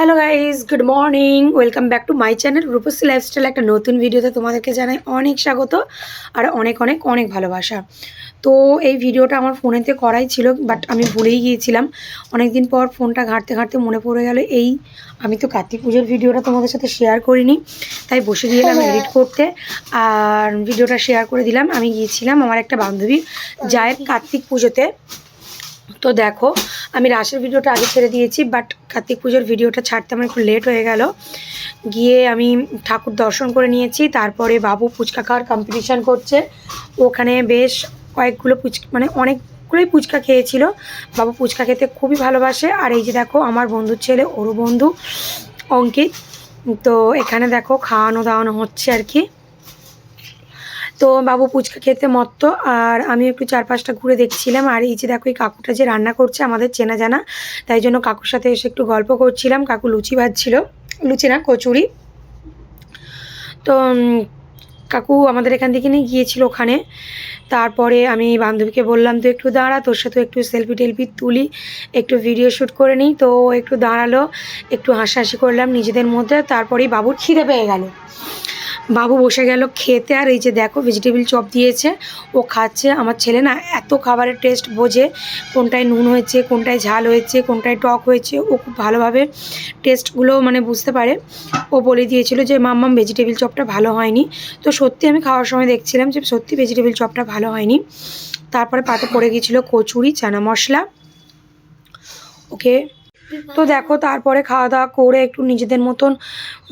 Hello guys, good morning. Welcome back to my channel Rupashree lifestyle. একটা নতুন ভিডিওতে তোমাদেরকে জানাই অনেক স্বাগত আর অনেক অনেক অনেক ভালোবাসা। তো এই ভিডিওটা আমার ফোনেতে করাই ছিল, বাট আমি ভুলেই গিয়েছিলাম। অনেক দিন পর ফোনটা ঘাঁটতে ঘাঁটতে মনে পড়ে গেল আমি তো কার্তিক পুজোর ভিডিওটা তোমাদের সাথে শেয়ার করিনি, তাই বসে দিলাম এডিট করতে আর ভিডিওটা শেয়ার করে দিলাম। আমি গিয়েছিলাম আমার একটা বান্ধবী জায়ের কার্তিক পুজোতে। তো দেখো, আমি রাসের ভিডিওটা আগে ছেড়ে দিয়েছি, বাট কার্তিক পুজোর ভিডিওটা ছাড়তে আমার একটু লেট হয়ে গেল। গিয়ে আমি ঠাকুর দর্শন করে নিয়েছি, তারপরে বাবু ফুচকা খাওয়ার কম্পিটিশান করছে। ওখানে বেশ কয়েকগুলো মানে অনেকগুলোই ফুচকা খেয়েছিল। বাবু ফুচকা খেতে খুবই ভালোবাসে। আর এই যে দেখো আমার বন্ধুর ছেলে, ওরও বন্ধু অঙ্কিত। তো এখানে দেখো খাওয়ানো দাওয়ানো হচ্ছে আর কি। তো বাবু ফুচকা খেতে মত্ত, আর আমি একটু চারপাশটা ঘুরে দেখছিলাম। আর এই যে দেখো এই কাকুটা যে রান্না করছে আমাদের চেনা জানা, তাই জন্য কাকুর সাথে এসে একটু গল্প করছিলাম। কাকু লুচি ভাজছিল, লুচি না কচুরি। তো কাকু আমাদের এখান থেকে নিয়ে গিয়েছিল ওখানে। তারপরে আমি বান্ধবীকে বললাম তো একটু দাঁড়া, তোর সাথে একটু সেলফি টেলফি তুলি, একটু ভিডিও শ্যুট করে নিই। তো একটু দাঁড়ালো, একটু হাসাহাসি করলাম নিজেদের মধ্যে। তারপরেই বাবুর খিদে পেয়ে গেল, বাবু বসে গেল খেতে। আর এই যে দেখো ভেজিটেবিল চপ দিয়েছে, ও খাচ্ছে। আমার ছেলে না এত খাবারের টেস্ট বোঝে, কোনটায় নুন হয়েছে, কোনটায় ঝাল হয়েছে, কোনটায় টক হয়েছে, ও খুব ভালোভাবে টেস্টগুলো মানে বুঝতে পারে। ও বলে দিয়েছিল যে মাম্মাম ভেজিটেবিল চপটা ভালো হয়নি। তো সত্যি আমি খাওয়ার সময় দেখছিলাম যে সত্যি ভেজিটেবিল চপটা ভালো হয়নি। তারপরে পাতে পড়ে গিয়েছিলো কচুরি, চানা মশলা। ওকে, তো দেখো তারপরে খাওয়া দাওয়া করে একটু নিজেদের মতন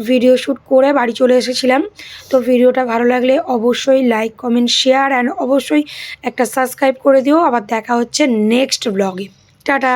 ভিডিও শ্যুট করে বাড়ি চলে এসেছিলাম। তো ভিডিওটা ভালো লাগলে অবশ্যই লাইক, কমেন্ট, শেয়ার অ্যান্ড অবশ্যই একটা সাবস্ক্রাইব করে দিও। আবার দেখা হচ্ছে নেক্সট ব্লগে। টাটা।